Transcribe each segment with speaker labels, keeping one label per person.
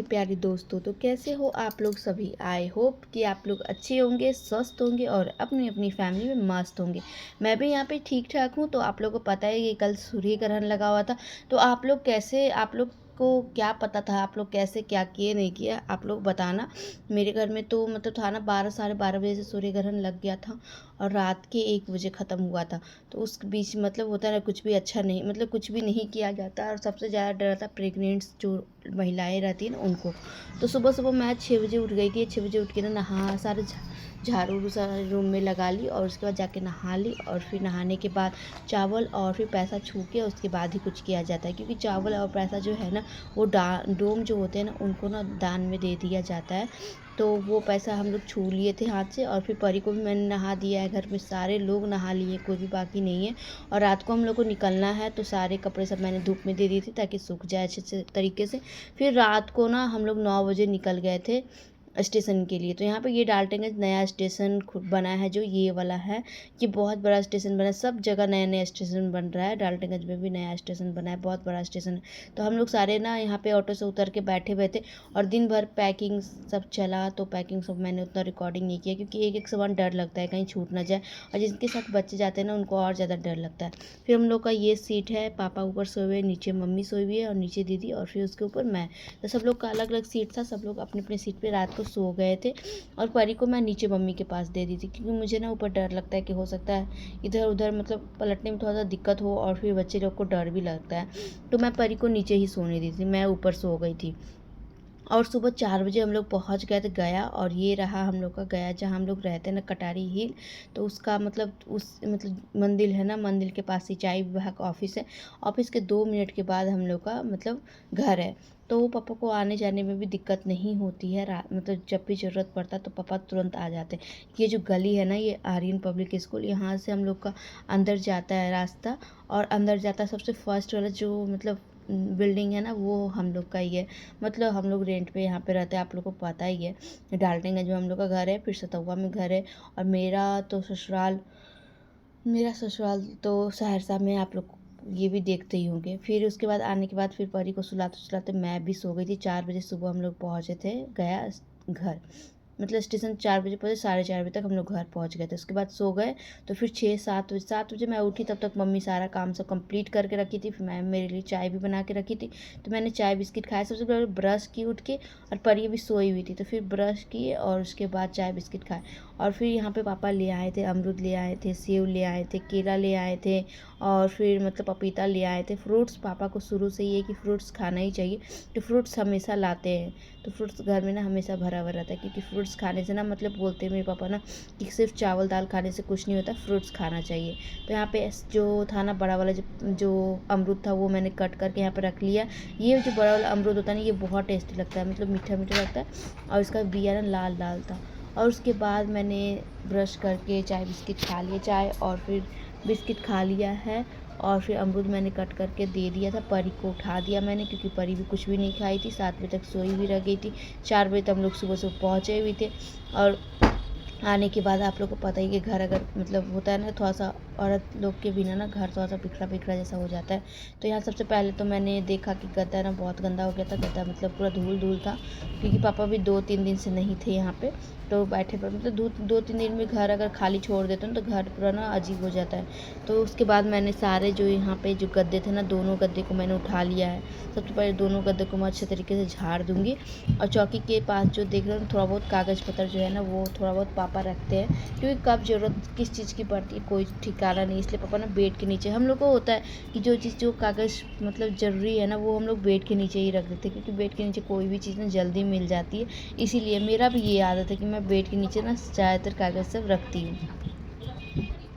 Speaker 1: प्यारे दोस्तों, तो कैसे हो आप लोग सभी। आई होप कि आप लोग अच्छे होंगे, स्वस्थ होंगे और अपनी अपनी फैमिली में मस्त होंगे। मैं भी यहाँ पे ठीक ठाक हूँ। तो आप लोगों को पता है कि कल सूर्य ग्रहण लगा हुआ था। तो आप लोग को क्या पता था, आप लोग कैसे क्या किए नहीं किए, आप लोग बताना। मेरे घर में तो मतलब था ना, 12 साढ़े 12 बजे से सूर्य ग्रहण लग गया था और रात के 1 बजे ख़त्म हुआ था। तो उस बीच मतलब होता है ना, कुछ भी अच्छा नहीं, मतलब कुछ भी नहीं किया जाता। और सबसे ज़्यादा डर था प्रेग्नेंट्स जो महिलाएं रहती हैं ना उनको। तो सुबह सुबह मैं 6 बजे उठ गई थी। 6 बजे उठ के ना नहा सारे झाड़ू सारा रूम में लगा ली और उसके बाद जाके नहा ली। और फिर नहाने के बाद चावल और फिर पैसा छू के उसके बाद ही कुछ किया जाता है, क्योंकि चावल और पैसा जो है ना, वो डोम जो होते हैं ना उनको ना दान में दे दिया जाता है। तो वो पैसा हम लोग छू लिए थे हाथ से। और फिर परी को भी मैंने नहा दिया है। घर में सारे लोग नहा लिए, कोई भी बाकी नहीं है। और रात को हम लोग को निकलना है, तो सारे कपड़े सब मैंने धूप में दे दिए थे ताकि सूख जाए अच्छे से तरीके से। फिर रात को ना हम लोग 9 बजे निकल गए थे स्टेशन के लिए। तो यहाँ पे ये डाल्टनगंज नया स्टेशन खुद बना है, जो ये वाला है। ये बहुत बड़ा स्टेशन बना है, सब जगह नया नया स्टेशन बन रहा है। डाल्टनगंज में भी नया स्टेशन बना है, बहुत बड़ा स्टेशन है। तो हम लोग सारे ना यहाँ पे ऑटो से उतर के बैठे हुए थे और दिन भर पैकिंग सब चला। तो पैकिंग सब मैंने उतना रिकॉर्डिंग नहीं किया, क्योंकि एक एक सामान डर लगता है कहीं छूट ना जाए। और जिनके साथ बच्चे जाते हैं ना, उनको और ज़्यादा डर लगता है। फिर हम लोग का ये सीट है, पापा ऊपर सोए हुए, नीचे मम्मी सोई हुई है और नीचे दीदी और फिर उसके ऊपर मैं। तो सब लोग का अलग अलग सीट था, सब लोग अपने अपने सीट पे रात को सो गए थे। और परी को मैं नीचे मम्मी के पास दे दी थी, क्योंकि मुझे ना ऊपर डर लगता है कि हो सकता है इधर उधर मतलब पलटने में थोड़ा सा दिक्कत हो और फिर बच्चे लोग को डर भी लगता है। तो मैं परी को नीचे ही सोने दी थी, मैं ऊपर सो गई थी। और सुबह 4 बजे हम लोग पहुंच गए थे गया। और ये रहा हम लोग का गया, जहाँ हम लोग रहते हैं ना, कटारी हिल। तो उसका मतलब उस मतलब मंदिर है ना, मंदिर के पास सिंचाई विभाग ऑफिस है। ऑफिस के 2 मिनट के बाद हम लोग का मतलब घर है। तो वो पापा को आने जाने में भी दिक्कत नहीं होती है। मतलब जब भी ज़रूरत पड़ता है तो पापा तुरंत आ जाते हैं। ये जो गली है ना, ये आर्यन पब्लिक स्कूल, यहाँ से हम लोग का अंदर जाता है रास्ता। और अंदर जाता है सबसे फर्स्ट वाला जो मतलब बिल्डिंग है ना, वो हम लोग का ही है। मतलब हम लोग रेंट पे यहाँ पे रहते हैं, आप लोग को पता ही है। डाल्टनगंज में हम लोग का घर है, फिर सतौवा में घर है। और मेरा ससुराल तो सहरसा में, आप लोग ये भी देखते ही होंगे। फिर उसके बाद आने के बाद फिर परी को सुलाते सुलाते मैं भी सो गई थी। 4 बजे सुबह हम लोग पहुँचे थे गया घर। मतलब स्टेशन 4 बजे पहुँचे, 4:30 बजे तक हम लोग घर पहुँच गए थे। उसके बाद सो गए। तो फिर 6 7 बजे मैं उठी, तब तक मम्मी सारा काम सब कंप्लीट करके रखी थी। फिर मैं मेरे लिए चाय भी बना के रखी थी। तो मैंने चाय बिस्किट खाया। सबसे पहले ब्रश की उठ के, और परी भी सोई हुई थी। तो फिर ब्रश किए और उसके बाद चाय बिस्किट खाए। और फिर यहाँ पे पापा ले आए थे, अमरूद ले आए थे, सेव ले आए थे, केला ले आए थे। और फिर मतलब पपीता ले आए थे। फ्रूट्स पापा को शुरू से ये है कि फ्रूट्स खाना ही चाहिए, तो फ्रूट्स हमेशा लाते हैं। तो फ्रूट्स घर में ना हमेशा भरा हुआ रहता है, क्योंकि फ्रूट्स खाने से ना मतलब बोलते हैं मेरे पापा ना कि सिर्फ चावल दाल खाने से कुछ नहीं होता, फ्रूट्स खाना चाहिए। तो यहाँ पे जो था ना बड़ा वाला जो अमरूद था, वो मैंने कट करके यहाँ पे रख लिया। ये जो बड़ा वाला अमरूद होता है ना, ये बहुत टेस्टी लगता है, मतलब मीठा मीठा लगता है। और इसका बिया ना लाल लाल था। और उसके बाद मैंने ब्रश करके चाय बिस्किट खा लिए, चाय और फिर बिस्किट खा लिया है। और फिर अमरूद मैंने कट करके दे दिया था, परी को उठा दिया मैंने, क्योंकि परी भी कुछ भी नहीं खाई थी, 7 बजे तक सोई हुई रह गई थी। 4 बजे तक हम लोग सुबह सुबह पहुँचे हुए थे। और आने के बाद आप लोग को पता ही कि घर अगर मतलब होता है ना, थोड़ा सा औरत लोग के बिना ना घर थोड़ा सा बिखरा बिखरा जैसा हो जाता है। तो यहाँ सबसे पहले तो मैंने देखा कि गद्दा ना बहुत गंदा हो गया था। गद्दा मतलब पूरा धूल धूल था, क्योंकि पापा भी 2 3 दिन से नहीं थे यहाँ पे। तो बैठे पर मतलब 2 3 दिन में घर अगर खाली छोड़ देते हैं तो घर पूरा ना अजीब हो जाता है। तो उसके बाद मैंने सारे जो यहाँ पे जो गद्दे थे ना, दोनों गद्दे को मैंने उठा लिया है। सबसे पहले दोनों गद्दे को मैं अच्छे तरीके से झाड़ दूँगी। और चौकी के पास जो देख रहे हो, थोड़ा बहुत कागज़ पत्तर जो है ना, वो थोड़ा बहुत पापा रखते हैं, क्योंकि कब ज़रूरत किस चीज़ की पड़ती है कोई ठिकाना नहीं। इसलिए पापा ना बेड के नीचे, हम लोग को होता है कि जो चीज़ जो कागज़ मतलब ज़रूरी है ना, वो हम लोग बेड के नीचे ही रख देते हैं, क्योंकि बेड के नीचे कोई भी चीज़ ना जल्दी मिल जाती है। इसीलिए मेरा भी ये आदत है कि मैं बेड के नीचे ना ज़्यादातर कागज़ सब रखती हूँ।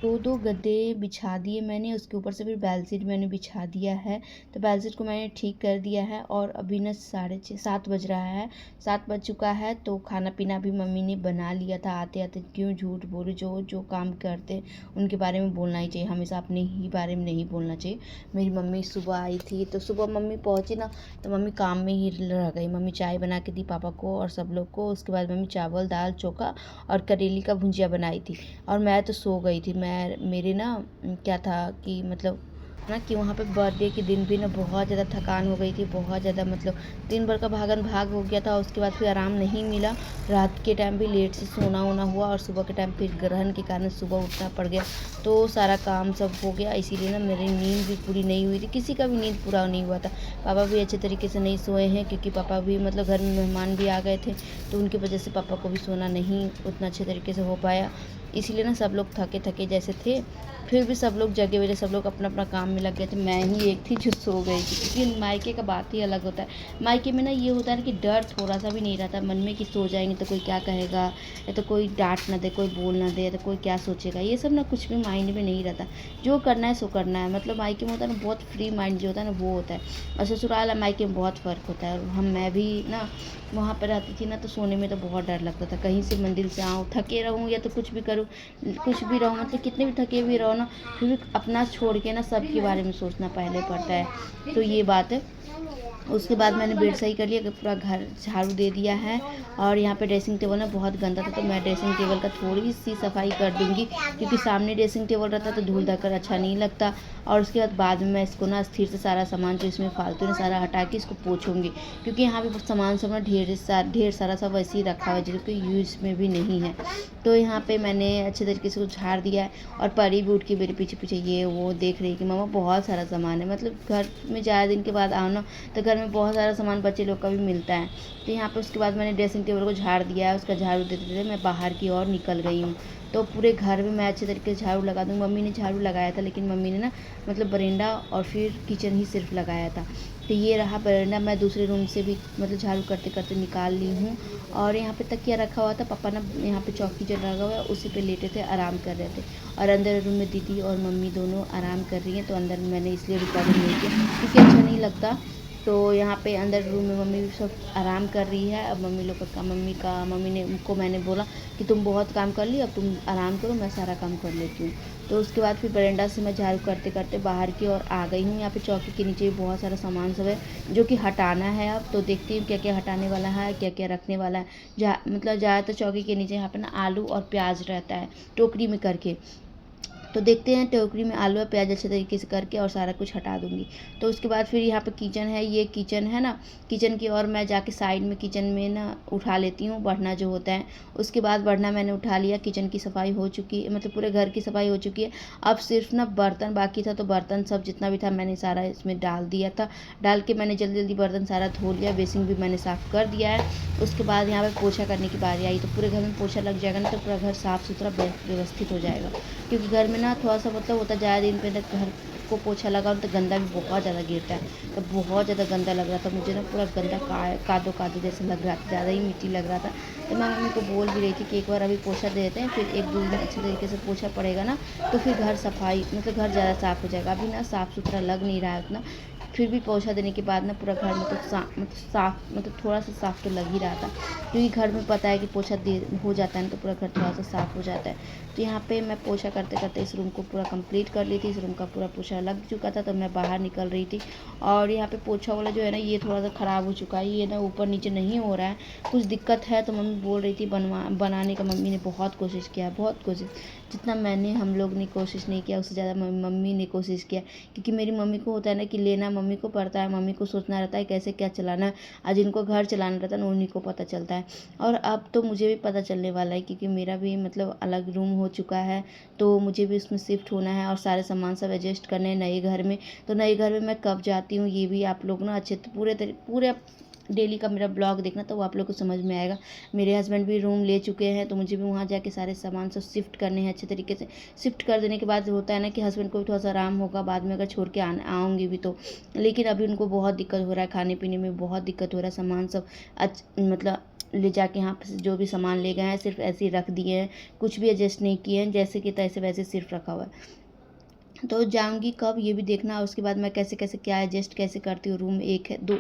Speaker 1: दो दो गद्दे बिछा दिए मैंने, उसके ऊपर से फिर बेडशीट मैंने बिछा दिया है। तो बेडशीट को मैंने ठीक कर दिया है। और अभी ना 6:30 7 बज रहा है, 7 बज चुका है। तो खाना पीना भी मम्मी ने बना लिया था। आते आते क्यों झूठ बोलूं, जो जो काम करते उनके बारे में बोलना ही चाहिए, हमेशा अपने ही बारे में नहीं बोलना चाहिए। मेरी मम्मी सुबह आई थी, तो सुबह मम्मी पहुँची ना, तो मम्मी काम में ही रह गई। मम्मी चाय बना के दी पापा को और सब लोग को। उसके बाद मम्मी चावल दाल चोखा और करेली का भुजिया बनाई थी। और मैं तो सो गई थी। मेरे ना क्या था कि मतलब ना कि वहाँ पे बर्थडे के दिन भी ना बहुत ज़्यादा थकान हो गई थी, बहुत ज़्यादा मतलब दिन भर का भागन भाग हो गया था। उसके बाद फिर आराम नहीं मिला, रात के टाइम भी लेट से सोना वोना हुआ और सुबह के टाइम फिर ग्रहण के कारण सुबह उठना पड़ गया। तो सारा काम सब हो गया, इसीलिए ना मेरी नींद भी पूरी नहीं हुई थी, किसी का भी नींद पूरा नहीं हुआ था। पापा भी अच्छे तरीके से नहीं सोए हैं, क्योंकि पापा भी मतलब घर में मेहमान भी आ गए थे, तो उनकी वजह से पापा को भी सोना नहीं उतना अच्छे तरीके से हो पाया। इसीलिए ना सब लोग थके थके जैसे थे, फिर भी सब लोग जगे हुए थे, सब लोग अपना अपना काम में लग गए थे। मैं ही एक थी जो सो गई थी, क्योंकि मायके का बात ही अलग होता है। मायके में ना ये होता है ना कि डर थोड़ा सा भी नहीं रहता मन में कि सो जाएंगे तो कोई क्या कहेगा, या तो कोई डांट ना दे, कोई बोल ना दे, या तो कोई क्या सोचेगा, ये सब ना कुछ भी माइंड में नहीं रहता। जो करना है सो करना है। मतलब मायके में होता है ना बहुत फ्री माइंड जो होता है ना वो होता है, और ससुराल और मायके में बहुत फ़र्क होता है। और मैं भी ना वहाँ पर रहती थी ना, तो सोने में तो बहुत डर लगता था, कहीं से मंदिर से आऊँ थके रहूँ या तो कुछ भी करूँ, कुछ भी रहूँ, मतलब कितने भी थके भी रहो ना, फिर भी अपना छोड़ के ना सबके बारे में सोचना पहले पड़ता है। तो ये बात है। उसके बाद मैंने बेड सही कर लिया कि पूरा घर झाड़ू दे दिया है। और यहाँ पे ड्रेसिंग टेबल ना बहुत गंदा था, तो मैं ड्रेसिंग टेबल का थोड़ी सी सफाई कर दूँगी, क्योंकि सामने ड्रेसिंग टेबल रहता है तो धूल धक्कर अच्छा नहीं लगता। और उसके बाद में मैं इसको ना स्थिर से सारा सामान जो इसमें फालतू है सारा हटा के इसको पोछूंगी, क्योंकि यहाँ पे सामान सब ना ढेर सारा सब वैसे ही रखा हुआ है, जो कि यूज़ में भी नहीं है। तो यहाँ पे मैंने अच्छे तरीके से उसको झाड़ दिया है। और परी भी उठ के मेरे पीछे पीछे ये वो देख रही है कि मामा बहुत सारा सामान है, मतलब घर में ज़्यादा दिन के बाद आओ ना, तो घर में बहुत सारा सामान बच्चे लोग का भी मिलता है। तो यहाँ पे उसके बाद मैंने ड्रेसिंग टेबल को झाड़ दिया है, उसका झाड़ू देते देते मैं बाहर की ओर निकल गई हूँ। तो पूरे घर में मैं अच्छे तरीके से झाड़ू लगा दूँ। मम्मी ने झाड़ू लगाया था, लेकिन मम्मी ने ना मतलब बरामदा और फिर किचन ही सिर्फ लगाया था। तो ये रहा बरामदा, मैं दूसरे रूम से भी मतलब झाड़ू करते करते निकाल ली हूँ। और यहाँ पे तकिया रखा हुआ था, पापा ना यहाँ पे चौकी जो लगा हुआ है उसी पे लेटे थे, आराम कर रहे थे। और अंदर रूम में दीदी और मम्मी दोनों आराम कर रही हैं, तो अंदर मैंने इसलिए रिकॉर्डिंग नहीं किया क्योंकि अच्छा नहीं लगता। तो यहाँ पे अंदर रूम में मम्मी भी सब आराम कर रही है। अब मम्मी लोग का मम्मी ने उनको मैंने बोला कि तुम बहुत काम कर ली, अब तुम आराम करो, मैं सारा काम कर लेती हूँ। तो उसके बाद फिर बरामदा से मैं झाड़ू करते करते बाहर की ओर आ गई हूँ। यहाँ पे चौकी के नीचे भी बहुत सारा सामान सब है जो कि हटाना है। अब तो देखती हूँ क्या क्या हटाने वाला है, क्या क्या रखने वाला है। मतलब ज़्यादातर चौकी के नीचे यहाँ पे ना आलू और प्याज रहता है टोकरी में करके। तो देखते हैं, टोकरी में आलू और प्याज अच्छे तरीके से करके और सारा कुछ हटा दूँगी। तो उसके बाद फिर यहाँ पे किचन है, ये किचन है ना, किचन की ओर मैं जाके साइड में किचन में ना उठा लेती हूँ बढ़ना जो होता है। उसके बाद बढ़ना मैंने उठा लिया, किचन की सफाई हो चुकी है, मतलब पूरे घर की सफाई हो चुकी है। अब सिर्फ ना बर्तन बाकी था, तो बर्तन सब जितना भी था मैंने सारा इसमें डाल दिया था। डाल के मैंने जल्दी जल्दी बर्तन सारा धो लिया, बेसिन भी मैंने साफ़ कर दिया है। उसके बाद यहाँ पर पोछा करने की बारी आई, तो पूरे घर में पोछा लग जाएगा ना, तो पूरा घर साफ़ सुथरा व्यवस्थित हो जाएगा। क्योंकि घर में ना थोड़ा सा मतलब होता ज़्यादा दिन पे घर को पोछा लगाओ तो गंदा भी बहुत ज़्यादा गिरता है। तो बहुत ज़्यादा गंदा लग रहा था मुझे ना, पूरा गंदा कादो कादो जैसे लग रहा था, ज़्यादा ही मिट्टी लग रहा था। तो मैं मम्मी को बोल भी रही थी कि एक बार अभी पोछा दे देते हैं, फिर एक दो दिन अच्छे तरीके से पोछा पड़ेगा ना, तो फिर घर सफाई मतलब घर ज़्यादा साफ़ हो जाएगा। अभी ना साफ़ सुथरा लग नहीं रहा है उतना, फिर भी पोछा देने के बाद ना पूरा घर मतलब साफ़ मतलब थोड़ा सा साफ़ तो लग ही रहा था, क्योंकि घर में पता है कि पोछा दे हो जाता है ना, तो पूरा घर थोड़ा सा साफ़ हो जाता है। तो यहाँ पे मैं पोछा करते करते इस रूम को पूरा कंप्लीट कर ली थी, इस रूम का पूरा पोछा लग चुका था, तो मैं बाहर निकल रही थी। और यहाँ पे पोछा वाला जो है ना, ये थोड़ा सा ख़राब हो चुका है, ये ना ऊपर नीचे नहीं हो रहा है, कुछ दिक्कत है। तो मम्मी बोल रही थी बनाने का, मम्मी ने बहुत कोशिश किया, बहुत कोशिश, जितना मैंने हम लोग ने कोशिश नहीं किया उससे ज़्यादा मम्मी ने कोशिश किया। क्योंकि मेरी मम्मी को होता है ना कि लेना मम्मी को पड़ता है, मम्मी को सोचना रहता है कैसे क्या चलाना है, आज जिनको घर चलाना रहता है ना उन्हीं को पता चलता है। और अब तो मुझे भी पता चलने वाला है, क्योंकि मेरा भी मतलब अलग रूम हो चुका है, तो मुझे भी उसमें शिफ्ट होना है और सारे सामान सब एडजस्ट करने हैं नए घर में। तो नए घर में मैं कब जाती हूँ ये भी आप लोग ना अच्छे पूरे डेली का मेरा ब्लॉग देखना, तो वो आप लोग को समझ में आएगा। मेरे हस्बैंड भी रूम ले चुके हैं, तो मुझे भी वहाँ जाके सारे सामान सब शिफ्ट करने हैं अच्छे तरीके से। शिफ्ट कर देने के बाद होता है ना कि हस्बैंड को भी थोड़ा सा आराम होगा, बाद में अगर छोड़ के आऊँगी भी तो। लेकिन अभी उनको बहुत दिक्कत हो रहा है, खाने पीने में बहुत दिक्कत हो रहा है, सामान सब मतलब ले जाके यहाँ पे जो भी सामान ले गए हैं सिर्फ ऐसे ही रख दिए हैं, कुछ भी एडजस्ट नहीं किए हैं, जैसे कि तैसे वैसे सिर्फ रखा हुआ है। तो जाऊँगी कब ये भी देखना। उसके बाद मैं कैसे कैसे क्या एडजस्ट कैसे करती हूँ। रूम एक है, दो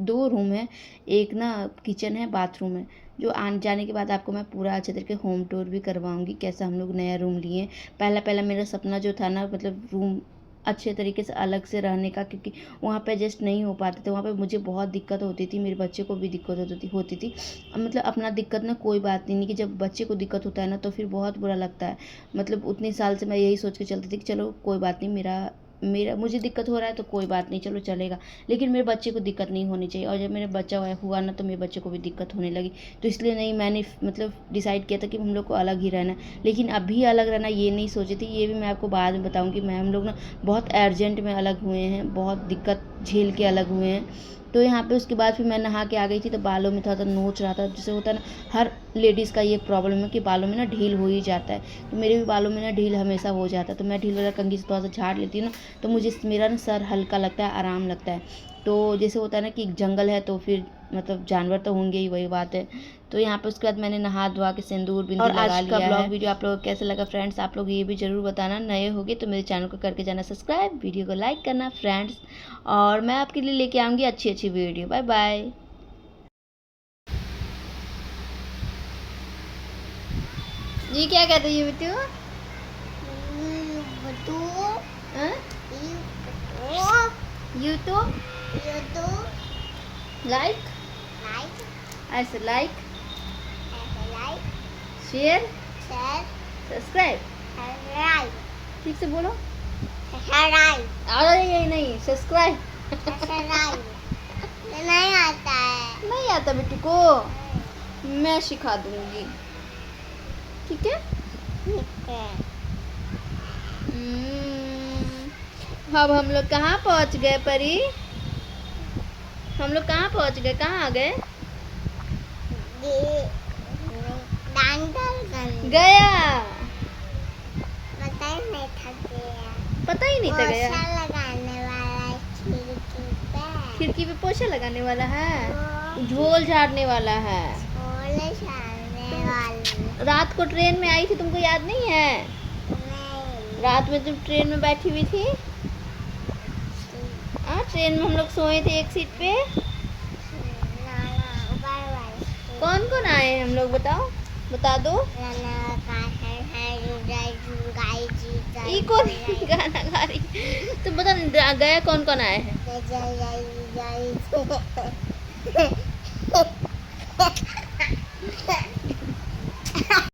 Speaker 1: दो रूम है, एक ना किचन है, बाथरूम है। जो आने जाने के बाद आपको मैं पूरा अच्छे तरीके होम टूर भी करवाऊँगी, कैसा हम लोग नया रूम लिए। पहला पहला मेरा सपना जो था ना, मतलब रूम अच्छे तरीके से अलग से रहने का, क्योंकि वहाँ पे एडजस्ट नहीं हो पाते थे, वहाँ पे मुझे बहुत दिक्कत होती थी, मेरे बच्चे को भी दिक्कत होती थी। मतलब अपना दिक्कत ना कोई बात नहीं, कि जब बच्चे को दिक्कत होता है ना तो फिर बहुत बुरा लगता है। मतलब उतने साल से मैं यही सोच के चलती थी कि चलो कोई बात नहीं, मेरा मेरा मुझे दिक्कत हो रहा है तो कोई बात नहीं, चलो चलेगा, लेकिन मेरे बच्चे को दिक्कत नहीं होनी चाहिए। और जब मेरे बच्चा हुआ ना तो मेरे बच्चे को भी दिक्कत होने लगी, तो इसलिए नहीं मैंने मतलब डिसाइड किया था कि हम लोग को अलग ही रहना है। लेकिन अभी अलग रहना ये नहीं सोची थी, ये भी मैं आपको बाद में बताऊँगी। मैं हम लोग ना बहुत अर्जेंट में अलग हुए हैं, बहुत दिक्कत झेल के अलग हुए हैं। तो यहाँ पे उसके बाद फिर मैं नहा के आ गई थी, तो बालों में थोड़ा सा नोच रहा था, जैसे होता है ना हर लेडीज़ का ये प्रॉब्लम है कि बालों में ना ढील हो ही जाता है। तो मेरे भी बालों में ना ढील हमेशा हो जाता है, तो मैं ढील वाला कंघी से थोड़ा सा झाड़ लेती हूँ ना, तो मुझे मेरा ना सर हल्का लगता है, आराम लगता है। तो जैसे होता है ना कि जंगल है तो फिर मतलब जानवर तो होंगे ही, वही बात है। तो यहाँ पे उसके बाद मैंने नहा धोआ के सिंदूर बिंदी लगा लिया है। और आज का ब्लॉग वीडियो आप लोगों को कैसा लगा फ्रेंड्स, आप लोग ये भी ज़रूर बताना। नए होगे तो मेरे चैनल को करके जाना सब्सक्राइब, वीडियो को लाइक करना फ्रेंड्स, और मैं आपके लिए लेके आऊँगी अच्छी अच्छी वीडियो। Bye bye. ये क्या कहते हैं बच्चों? यूट्यूब लाइक ऐसे लाइक शेयर सब्सक्राइब, ठीक से बोलो। अरे यही नहीं, सब्सक्राइब
Speaker 2: नहीं आता है,
Speaker 1: नहीं आता बेटी को, मैं सिखा दूंगी, ठीक है।
Speaker 2: ठीक है।
Speaker 1: अब हम लोग कहाँ पहुँच गए परी? हम लोग कहाँ पहुँच गए, कहाँ आ गए? गया
Speaker 2: पता ही नहीं था गया।
Speaker 1: पता ही नहीं था गया।
Speaker 2: पोछा लगाने वाला है खिड़की पे।
Speaker 1: खिड़की पे पोछा लगाने वाला है, झोल झाड़ने वाला है,
Speaker 2: झोले झाड़ने वाली।
Speaker 1: रात को ट्रेन में आई थी, तुमको याद नहीं है?
Speaker 2: नहीं।
Speaker 1: रात में तुम ट्रेन में बैठी हुई थी, ट्रेन में हम लोग सोए थे एक सीट पे। कौन कौन आए हैं हम लोग, बताओ, बता दो। ये कौन गाना गा रही? तुम बता, गया कौन कौन आए हैं?